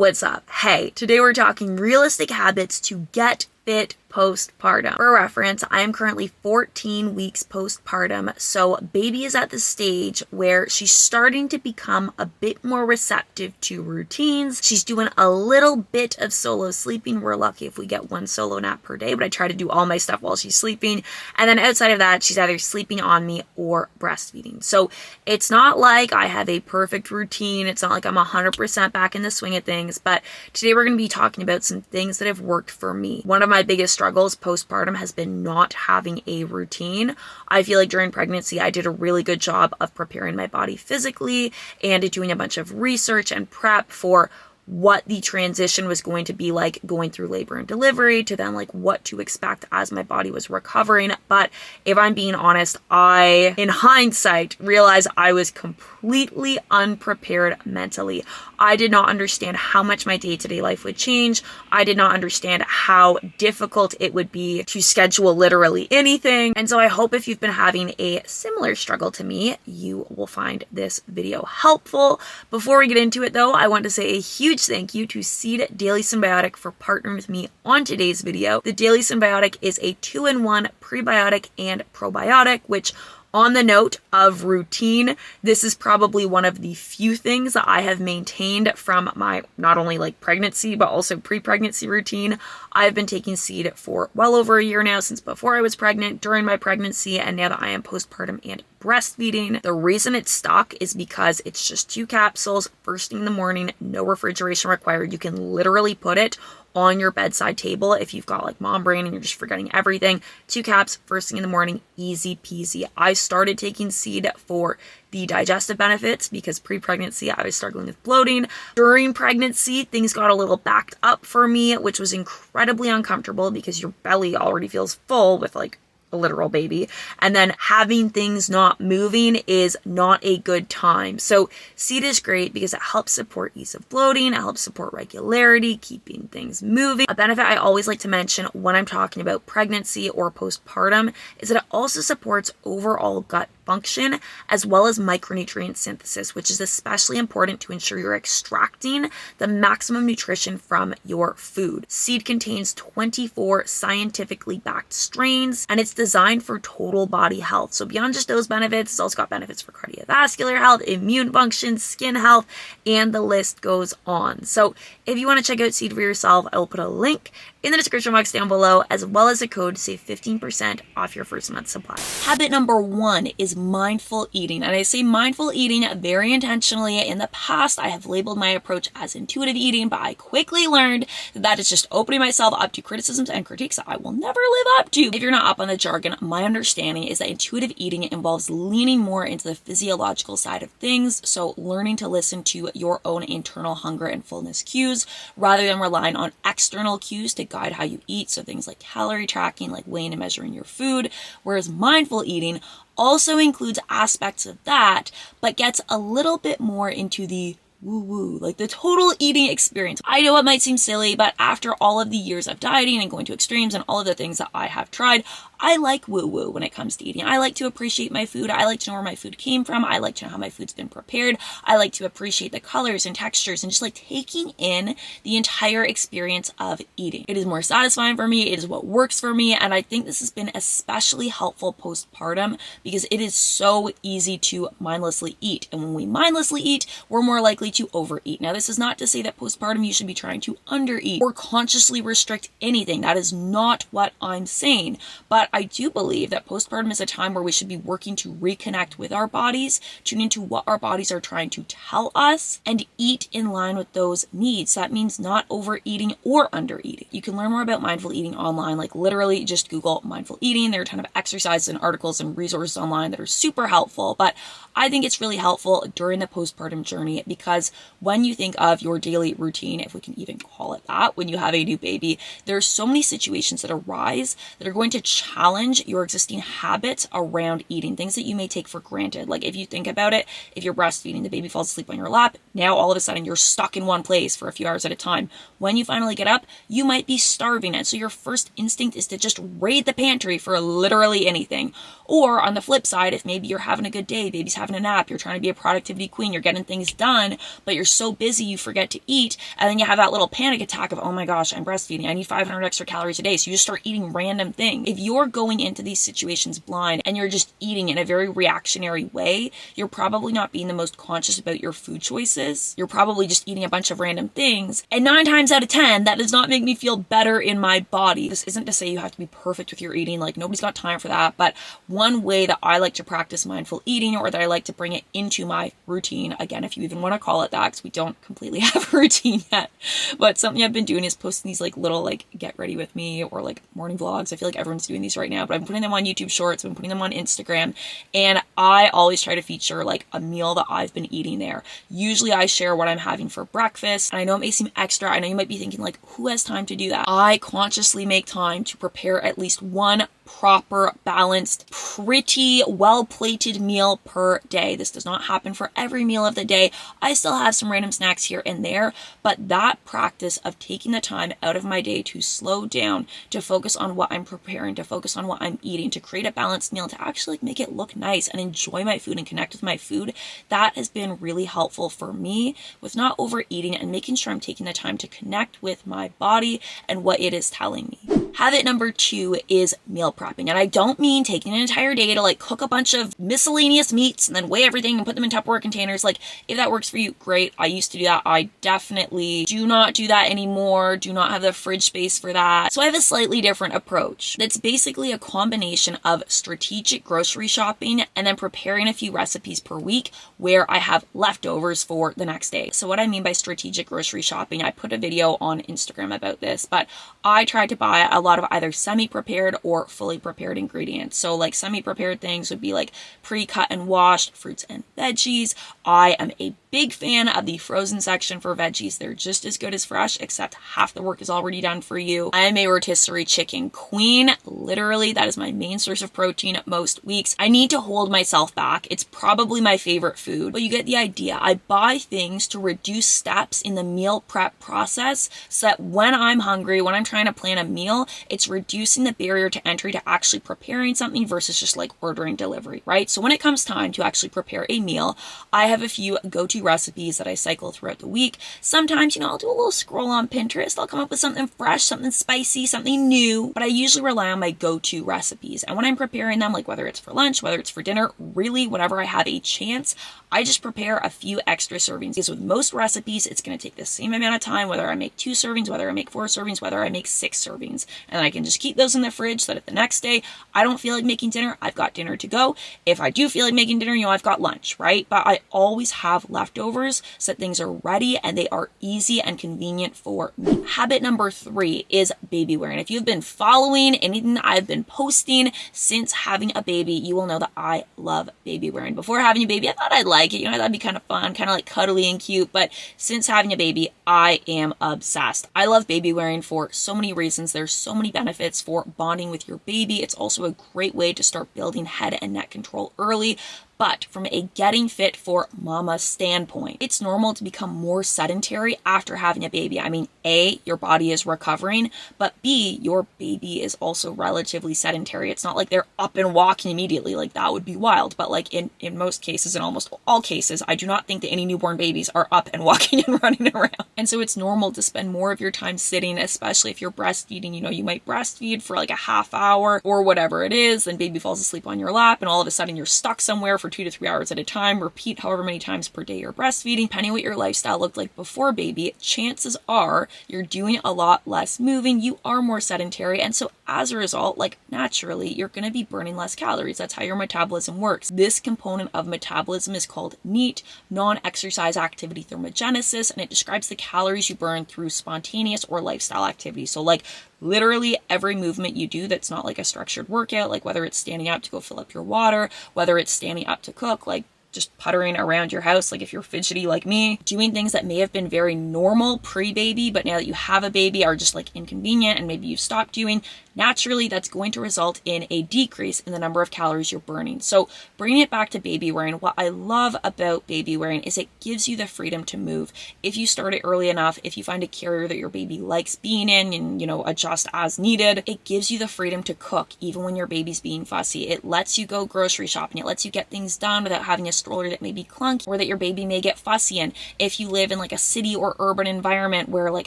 What's up? Hey, today we're talking realistic habits to get fit postpartum. For reference, I am currently 14 weeks postpartum, so baby is at the stage where she's starting to become a bit more receptive to routines. She's doing a little bit of solo sleeping. We're lucky if we get one solo nap per day, but I try to do all my stuff while she's sleeping. And then outside of that, she's either sleeping on me or breastfeeding. So it's not like I have a perfect routine. It's not like I'm 100% back in the swing of things, but today we're going to be talking about some things that have worked for me. One of my biggest struggles postpartum has been not having a routine. I feel like during pregnancy, I did a really good job of preparing my body physically and doing a bunch of research and prep for what the transition was going to be like going through labor and delivery to then like what to expect as my body was recovering. But if I'm being honest, I, in hindsight, realized I was completely unprepared mentally. I did not understand how much my day-to-day life would change. I did not understand how difficult it would be to schedule literally anything. And so I hope if you've been having a similar struggle to me, you will find this video helpful. Before we get into it though, I want to say a huge thank you to Seed Daily Symbiotic for partnering with me on today's video. The Daily Symbiotic is a 2-in-1 prebiotic and probiotic, which on the note of routine, this is probably one of the few things that I have maintained from my not only like pregnancy, but also pre-pregnancy routine. I've been taking Seed for well over a year now, since before I was pregnant, during my pregnancy, and now that I am postpartum and breastfeeding. The reason it's stuck is because it's just 2 capsules, first thing in the morning, no refrigeration required. You can literally put it on your bedside table if you've got like mom brain and you're just forgetting everything. 2 caps, first thing in the morning, easy peasy. I started taking Seed for the digestive benefits because pre-pregnancy I was struggling with bloating. During pregnancy, things got a little backed up for me, which was incredibly uncomfortable because your belly already feels full with like a literal baby, and then having things not moving is not a good time. So Seed is great because it helps support ease of bloating, it helps support regularity, keeping things moving. A benefit I always like to mention when I'm talking about pregnancy or postpartum is that it also supports overall gut function as well as micronutrient synthesis, which is especially important to ensure you're extracting the maximum nutrition from your food. Seed contains 24 scientifically backed strains, and it's designed for total body health. So beyond just those benefits, it's also got benefits for cardiovascular health, immune function, skin health, and the list goes on. So if you want to check out Seed for yourself, I will put a link in the description box down below, as well as a code to save 15% off your first month's supply. Habit number 1 is mindful eating. And I say mindful eating very intentionally. In the past, I have labeled my approach as intuitive eating, but I quickly learned that that is just opening myself up to criticisms and critiques that I will never live up to. If you're not up on the jargon, my understanding is that intuitive eating involves leaning more into the physiological side of things. So learning to listen to your own internal hunger and fullness cues rather than relying on external cues to guide how you eat. So things like calorie tracking, like weighing and measuring your food, whereas mindful eating also includes aspects of that, but gets a little bit more into the woo-woo, like the total eating experience. I know it might seem silly, but after all of the years of dieting and going to extremes and all of the things that I have tried, I like woo-woo when it comes to eating. I like to appreciate my food. I like to know where my food came from. I like to know how my food's been prepared. I like to appreciate the colors and textures and just like taking in the entire experience of eating. It is more satisfying for me. It is what works for me. And I think this has been especially helpful postpartum because it is so easy to mindlessly eat. And when we mindlessly eat, we're more likely to overeat. Now, this is not to say that postpartum you should be trying to undereat or consciously restrict anything. That is not what I'm saying. But I do believe that postpartum is a time where we should be working to reconnect with our bodies, tune into what our bodies are trying to tell us, and eat in line with those needs. So that means not overeating or undereating. You can learn more about mindful eating online, like literally just Google mindful eating. There are a ton of exercises and articles and resources online that are super helpful, but I think it's really helpful during the postpartum journey because when you think of your daily routine, if we can even call it that, when you have a new baby, there are so many situations that arise that are going to challenge challenge your existing habits around eating, things that you may take for granted. Like if you think about it, if you're breastfeeding, the baby falls asleep on your lap, now all of a sudden you're stuck in one place for a few hours at a time. When you finally get up, you might be starving, and so your first instinct is to just raid the pantry for literally anything. Or on the flip side, if maybe you're having a good day, baby's having a nap, you're trying to be a productivity queen, you're getting things done, but you're so busy you forget to eat, and then you have that little panic attack of, oh my gosh, I'm breastfeeding, I need 500 extra calories a day, so you just start eating random things. If you're going into these situations blind and you're just eating in a very reactionary way, you're probably not being the most conscious about your food choices. You're probably just eating a bunch of random things, and 9 times out of 10, that does not make me feel better in my body. This isn't to say you have to be perfect with your eating, like nobody's got time for that, but one way that I like to practice mindful eating, or that I like to bring it into my routine, again, if you even want to call it that, because we don't completely have a routine yet, but something I've been doing is posting these like little like get ready with me or like morning vlogs. I feel like everyone's doing these right now, but I'm putting them on YouTube Shorts, I'm putting them on Instagram, and I always try to feature like a meal that I've been eating there. Usually I share what I'm having for breakfast, and I know it may seem extra. I know you might be thinking like, who has time to do that? I consciously make time to prepare at least one proper, balanced, pretty well-plated meal per day. This does not happen for every meal of the day. I still have some random snacks here and there, but that practice of taking the time out of my day to slow down, to focus on what I'm preparing, to focus on what I'm eating, to create a balanced meal, to actually make it look nice and enjoy my food and connect with my food, that has been really helpful for me with not overeating and making sure I'm taking the time to connect with my body and what it is telling me. Habit number 2 is meal prepping. And I don't mean taking an entire day to like cook a bunch of miscellaneous meats and then weigh everything and put them in Tupperware containers. Like if that works for you, great. I used to do that. I definitely do not do that anymore. Do not have the fridge space for that. So I have a slightly different approach. That's basically a combination of strategic grocery shopping and then preparing a few recipes per week where I have leftovers for the next day. So what I mean by strategic grocery shopping, I put a video on Instagram about this, but I tried to buy a lot of either semi-prepared or fully prepared ingredients. So like semi-prepared things would be like pre-cut and washed fruits and veggies. I am a big fan of the frozen section for veggies. They're just as good as fresh, except half the work is already done for you. I am a rotisserie chicken queen. Literally, that is my main source of protein most weeks. I need to hold myself back. It's probably my favorite food, but you get the idea. I buy things to reduce steps in the meal prep process so that when I'm hungry, when I'm trying to plan a meal, it's reducing the barrier to entry to actually preparing something versus just like ordering delivery, right? So when it comes time to actually prepare a meal, I have a few go-to recipes that I cycle throughout the week. Sometimes, I'll do a little scroll on Pinterest. I'll come up with something fresh, something spicy, something new, but I usually rely on my go-to recipes. And when I'm preparing them, like whether it's for lunch, whether it's for dinner, really whenever I have a chance, I just prepare a few extra servings. Because with most recipes, it's going to take the same amount of time, whether I make 2 servings, whether I make 4 servings, whether I make 6 servings. And I can just keep those in the fridge so that the next day I don't feel like making dinner, I've got dinner to go. If I do feel like making dinner, I've got lunch, right? But I always have leftovers so that things are ready and they are easy and convenient for me. Habit number 3 is baby wearing. If you've been following anything that I've been posting since having a baby, you will know that I love baby wearing. Before having a baby, I thought I'd like it. That'd be kind of fun, kind of like cuddly and cute. But since having a baby, I am obsessed. I love baby wearing for so many reasons. There's so many benefits for bonding with your baby. It's also a great way to start building head and neck control early. But from a getting fit for mama standpoint, it's normal to become more sedentary after having a baby. I mean, A, your body is recovering, but B, your baby is also relatively sedentary. It's not like they're up and walking immediately. Like that would be wild. But like in most cases, in almost all cases, I do not think that any newborn babies are up and walking and running around. And so it's normal to spend more of your time sitting, especially if you're breastfeeding. You might breastfeed for like a half hour or whatever it is, then baby falls asleep on your lap and all of a sudden you're stuck somewhere for 2 to 3 hours at a time. Repeat however many times per day you're breastfeeding. Depending on what your lifestyle looked like before baby, chances are you're doing a lot less moving. You are more sedentary. And so as a result, like naturally, you're going to be burning less calories. That's how your metabolism works. This component of metabolism is called NEAT, non-exercise activity thermogenesis, and it describes the calories you burn through spontaneous or lifestyle activity. So like literally every movement you do that's not like a structured workout, like whether it's standing up to go fill up your water, whether it's standing up to cook, like just puttering around your house, like if you're fidgety like me, doing things that may have been very normal pre-baby, but now that you have a baby are just like inconvenient and maybe you've stopped doing, naturally that's going to result in a decrease in the number of calories you're burning. So bringing it back to baby wearing, what I love about baby wearing is it gives you the freedom to move. If you start it early enough, if you find a carrier that your baby likes being in and, adjust as needed, it gives you the freedom to cook even when your baby's being fussy. It lets you go grocery shopping. It lets you get things done without having a stroller that may be clunky or that your baby may get fussy in. If you live in like a city or urban environment where like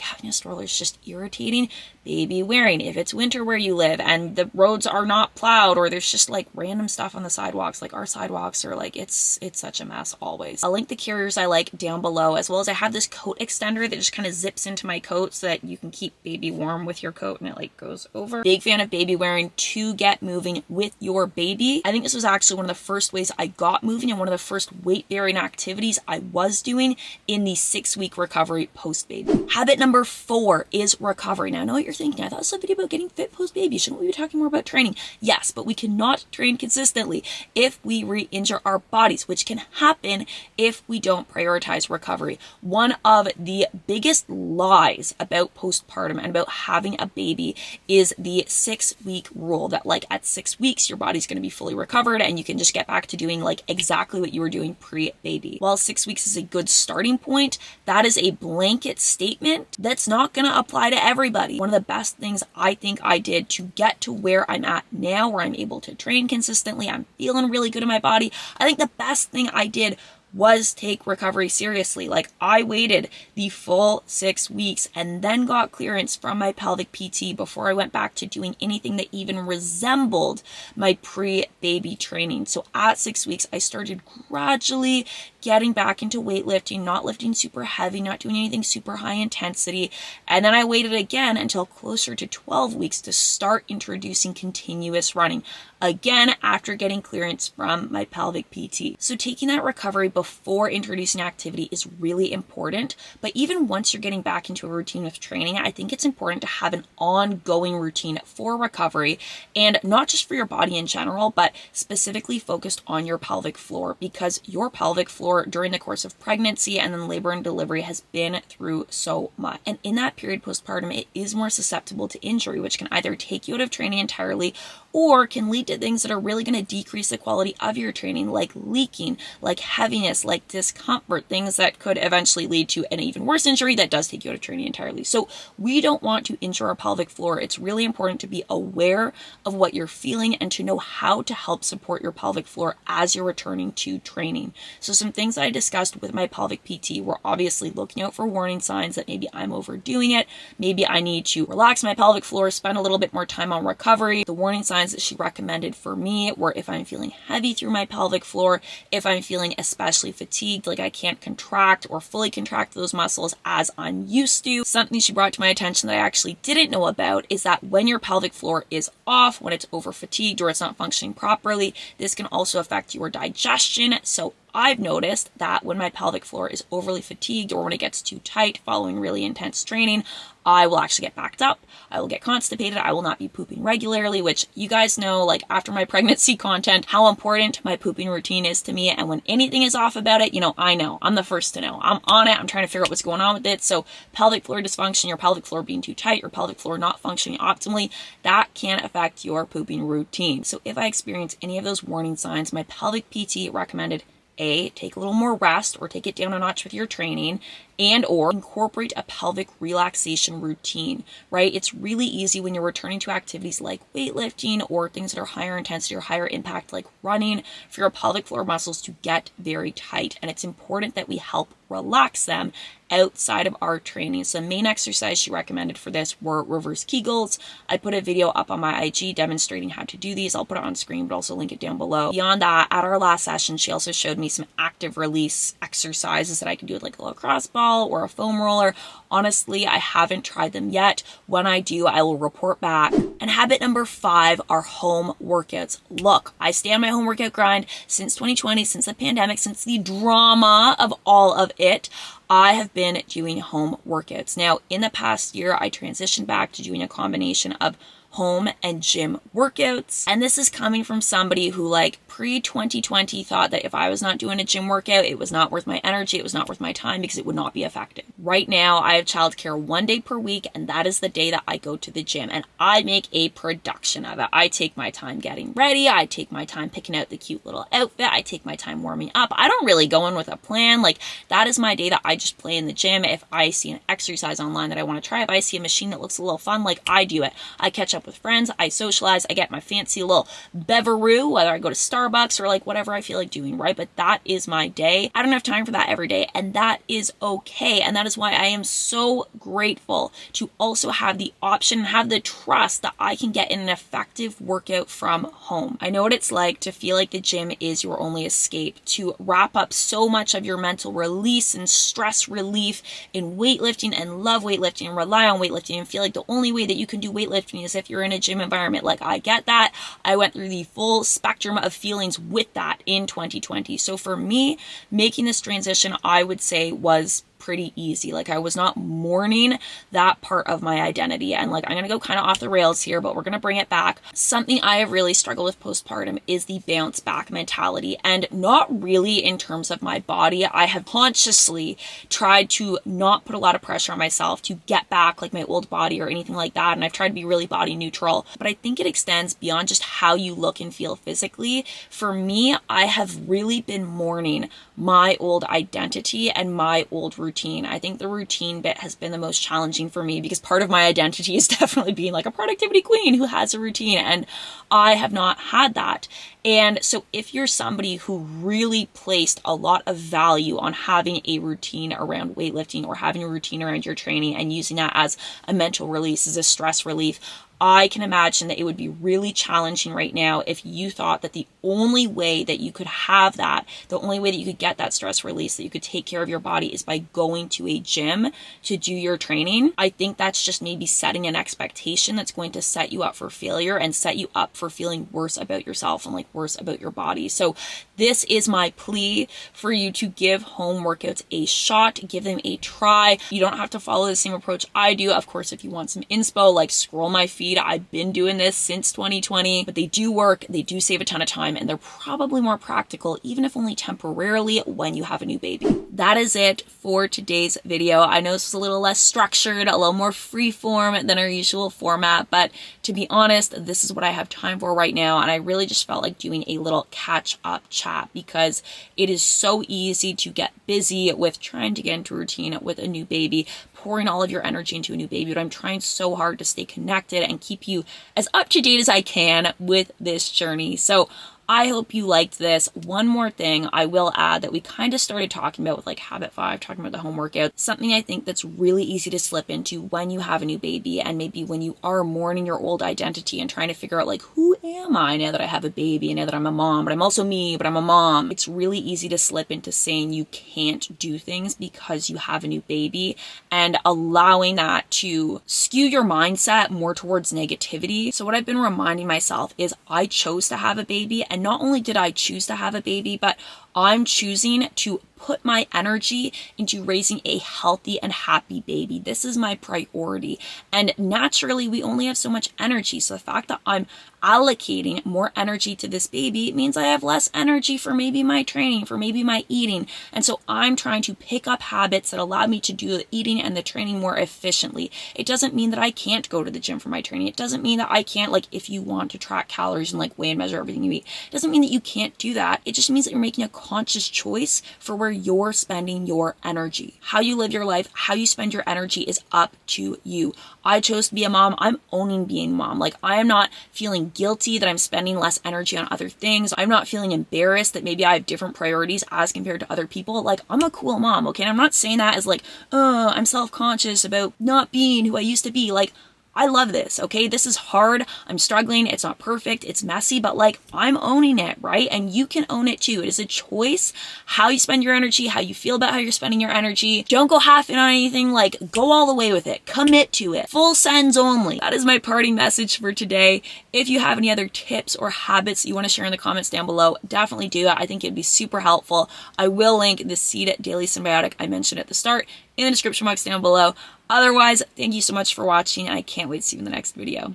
having a stroller is just irritating, baby wearing. If it's winter where you live and the roads are not plowed or there's just like random stuff on the sidewalks, like our sidewalks are like, it's such a mess always. I'll link the carriers I like down below, as well as I have this coat extender that just kind of zips into my coat so that you can keep baby warm with your coat and it like goes over. Big fan of baby wearing to get moving with your baby. I think this was actually one of the first ways I got moving and one of the first weight bearing activities I was doing in the 6-week recovery post baby. Habit number 4 is recovery. Now I know what you're thinking. I thought this was a video about getting fit post baby. Shouldn't we be talking more about training? Yes, but we cannot train consistently if we re-injure our bodies, which can happen if we don't prioritize recovery. One of the biggest lies about postpartum and about having a baby is the 6-week rule, that like at 6 weeks your body's going to be fully recovered and you can just get back to doing like exactly what you were doing pre-baby. While 6 weeks is a good starting point, that is a blanket statement that's not going to apply to everybody. One of the best things I think I did to get to where I'm at now, where I'm able to train consistently, I'm feeling really good in my body, I think the best thing I did was take recovery seriously. Like I waited the full 6 weeks and then got clearance from my pelvic PT before I went back to doing anything that even resembled my pre-baby training. So at 6 weeks, I started gradually getting back into weightlifting, not lifting super heavy, not doing anything super high intensity. And then I waited again until closer to 12 weeks to start introducing continuous running. Again, after getting clearance from my pelvic PT. So taking that recovery before introducing activity is really important. But even once you're getting back into a routine of training, I think it's important to have an ongoing routine for recovery, and not just for your body in general, but specifically focused on your pelvic floor, because your pelvic floor during the course of pregnancy and then labor and delivery has been through so much. And in that period postpartum, it is more susceptible to injury, which can either take you out of training entirely or can lead to things that are really going to decrease the quality of your training, like leaking, like heaviness, like discomfort, things that could eventually lead to an even worse injury that does take you out of training entirely. So we don't want to injure our pelvic floor. It's really important to be aware of what you're feeling and to know how to help support your pelvic floor as you're returning to training. So some things that I discussed with my pelvic PT were obviously looking out for warning signs that maybe I'm overdoing it. Maybe I need to relax my pelvic floor, spend a little bit more time on recovery. The warning signs that she recommended for me were if I'm feeling heavy through my pelvic floor, if I'm feeling especially fatigued, like I can't contract or fully contract those muscles as I'm used to. Something she brought to my attention that I actually didn't know about is that when your pelvic floor is off, when it's over fatigued or it's not functioning properly, this can also affect your digestion. So I've noticed that when my pelvic floor is overly fatigued or when it gets too tight following really intense training, I will actually get backed up. I will get constipated. I will not be pooping regularly, which you guys know, like after my pregnancy content, how important my pooping routine is to me. And when anything is off about it, I know. I'm the first to know. I'm on it. I'm trying to figure out what's going on with it. So pelvic floor dysfunction, your pelvic floor being too tight, your pelvic floor not functioning optimally, that can affect your pooping routine. So if I experience any of those warning signs, my pelvic PT recommended take a little more rest or take it down a notch with your training, and or incorporate a pelvic relaxation routine, right? It's really easy when you're returning to activities like weightlifting or things that are higher intensity or higher impact like running for your pelvic floor muscles to get very tight. And it's important that we help relax them outside of our training. So the main exercise she recommended for this were reverse KEGELs. I put a video up on my IG demonstrating how to do these. I'll put it on screen, but also link it down below. Beyond that, at our last session, she also showed me some active release exercises that I can do with like a lacrosse ball or a foam roller. Honestly, I haven't tried them yet. When I do, I will report back. And habit number 5 are home workouts. Look, I stay on my home workout grind since 2020, since the pandemic, since the drama of all of it. I have been doing home workouts. Now, in the past year, I transitioned back to doing a combination of home and gym workouts. And this is coming from somebody who like pre-2020 thought that if I was not doing a gym workout, it was not worth my energy, it was not worth my time because it would not be effective. Right now, I have childcare 1 day per week, and that is the day that I go to the gym, and I make a production of it. I take my time getting ready, I take my time picking out the cute little outfit, I take my time warming up. I don't really go in with a plan. Like, that is my day that I just play in the gym. If I see an exercise online that I want to try, if I see a machine that looks a little fun, like, I do it. I catch up with friends, I socialize, I get my fancy little beveroo, whether I go to Starbucks or like whatever I feel like doing, right? But that is my day. I don't have time for that every day, and that is okay. And that is why I am so grateful to also have the option and have the trust that I can get in an effective workout from home. I know what it's like to feel like the gym is your only escape, to wrap up so much of your mental release and stress relief in weightlifting and love weightlifting and rely on weightlifting and feel like the only way that you can do weightlifting is if you're in a gym environment. Like, I get that. I went through the full spectrum of feelings with that in 2020. So for me, making this transition, I would say, was pretty easy. Like, I was not mourning that part of my identity. And like, I'm gonna go kind of off the rails here, but we're gonna bring it back. Something I have really struggled with postpartum is the bounce back mentality, and not really in terms of my body. I have consciously tried to not put a lot of pressure on myself to get back like my old body or anything like that. And I've tried to be really body neutral, but I think it extends beyond just how you look and feel physically. For me, I have really been mourning my old identity and my old routine. I think the routine bit has been the most challenging for me because part of my identity is definitely being like a productivity queen who has a routine, and I have not had that. And so if you're somebody who really placed a lot of value on having a routine around weightlifting or having a routine around your training and using that as a mental release, as a stress relief, I can imagine that it would be really challenging right now if you thought that the only way that you could have that, the only way that you could get that stress release, that you could take care of your body is by going to a gym to do your training. I think that's just maybe setting an expectation that's going to set you up for failure and set you up for feeling worse about yourself and like worse about your body. So this is my plea for you to give home workouts a shot, give them a try. You don't have to follow the same approach I do. Of course, if you want some inspo, like scroll my feed. I've been doing this since 2020, but they do work, they do save a ton of time, and they're probably more practical, even if only temporarily, when you have a new baby. That is it for today's video. I know this was a little less structured, a little more freeform than our usual format, but to be honest, this is what I have time for right now, and I really just felt like doing a little catch-up chat because it is so easy to get busy with trying to get into routine with a new baby, pouring all of your energy into a new baby, but I'm trying so hard to stay connected and keep you as up to date as I can with this journey. So I hope you liked this. One more thing I will add that we kind of started talking about with like habit 5, talking about the home workout, something I think that's really easy to slip into when you have a new baby and maybe when you are mourning your old identity and trying to figure out like, who am I now that I have a baby and now that I'm a mom, but I'm also me, but I'm a mom. It's really easy to slip into saying you can't do things because you have a new baby and allowing that to skew your mindset more towards negativity. So what I've been reminding myself is I chose to have a baby. And not only did I choose to have a baby, but I'm choosing to put my energy into raising a healthy and happy baby. This is my priority. And naturally, we only have so much energy. So the fact that I'm allocating more energy to this baby means I have less energy for maybe my training, for maybe my eating. And so I'm trying to pick up habits that allow me to do the eating and the training more efficiently. It doesn't mean that I can't go to the gym for my training. It doesn't mean that I can't, like, if you want to track calories and like weigh and measure everything you eat, it doesn't mean that you can't do that. It just means that you're making a conscious choice for where you're spending your energy. How you live your life, how you spend your energy is up to you. I chose to be a mom. I'm owning being mom. Like, I am not feeling guilty that I'm spending less energy on other things. I'm not feeling embarrassed that maybe I have different priorities as compared to other people. Like, I'm a cool mom, okay? And I'm not saying that as like, oh, I'm self-conscious about not being who I used to be. Like, I love this, okay? This is hard. I'm struggling. It's not perfect. It's messy, but like, I'm owning it, right? And you can own it too. It is a choice how you spend your energy, how you feel about how you're spending your energy. Don't go half in on anything. Like, go all the way with it. Commit to it. Full sends only. That is my parting message for today. If you have any other tips or habits you want to share in the comments down below, definitely do that. I think it'd be super helpful. I will link the Seed Daily Symbiotic I mentioned at the start in the description box down below. Otherwise, thank you so much for watching, and I can't wait to see you in the next video.